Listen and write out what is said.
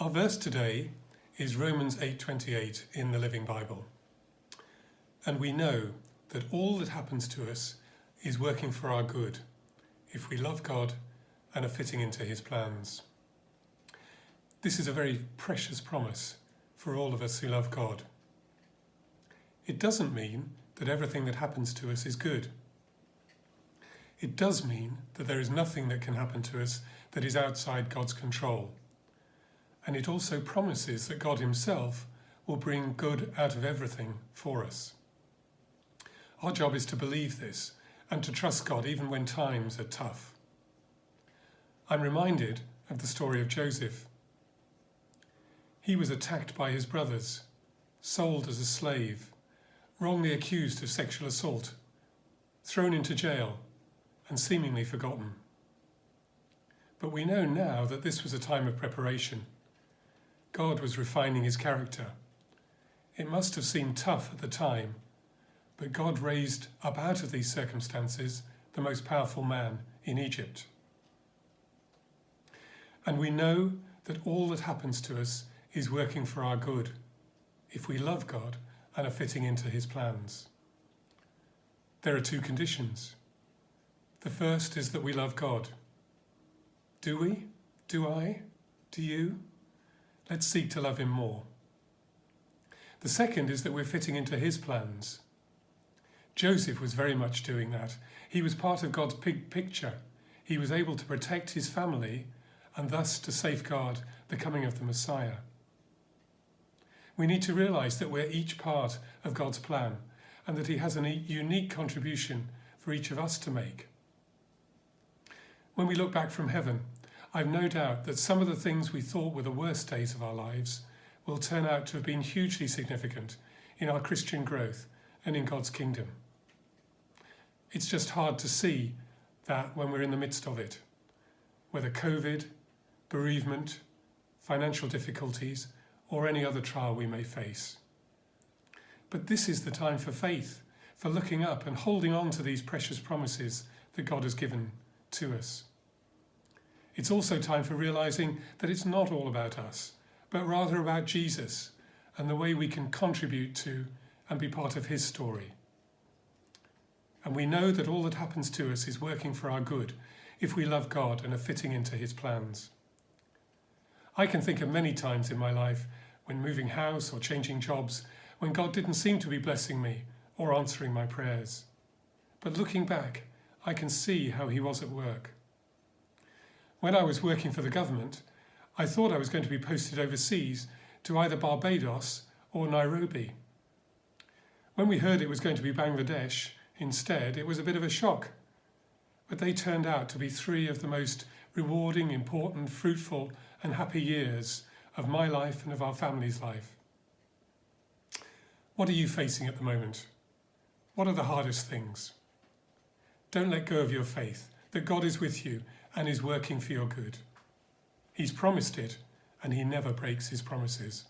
Our verse today is Romans 8:28 in the Living Bible. And we know that all that happens to us is working for our good if we love God and are fitting into his plans. This is a very precious promise for all of us who love God. It doesn't mean that everything that happens to us is good. It does mean that there is nothing that can happen to us that is outside God's control. And it also promises that God himself will bring good out of everything for us. Our job is to believe this and to trust God even when times are tough. I'm reminded of the story of Joseph. He was attacked by his brothers, sold as a slave, wrongly accused of sexual assault, thrown into jail, and seemingly forgotten. But we know now that this was a time of preparation. God was refining his character. It must have seemed tough at the time, but God raised up out of these circumstances the most powerful man in Egypt. And we know that all that happens to us is working for our good if we love God and are fitting into his plans. There are two conditions. The first is that we love God. Do we? Do I? Do you? Let's seek to love him more. The second is that we're fitting into his plans. Joseph was very much doing that. He was part of God's big picture. He was able to protect his family and thus to safeguard the coming of the Messiah. We need to realize that we're each part of God's plan and that he has a unique contribution for each of us to make. When we look back from heaven, I've no doubt that some of the things we thought were the worst days of our lives will turn out to have been hugely significant in our Christian growth and in God's kingdom. It's just hard to see that when we're in the midst of it, whether COVID, bereavement, financial difficulties, or any other trial we may face. But this is the time for faith, for looking up and holding on to these precious promises that God has given to us. It's also time for realizing that it's not all about us, but rather about Jesus and the way we can contribute to and be part of his story. And we know that all that happens to us is working for our good if we love God and are fitting into his plans. I can think of many times in my life when moving house or changing jobs when God didn't seem to be blessing me or answering my prayers. But looking back, I can see how he was at work. When I was working for the government, I thought I was going to be posted overseas to either Barbados or Nairobi. When we heard it was going to be Bangladesh instead, it was a bit of a shock. But they turned out to be three of the most rewarding, important, fruitful and happy years of my life and of our family's life. What are you facing at the moment? What are the hardest things? Don't let go of your faith that God is with you and is working for your good. He's promised it, and he never breaks his promises.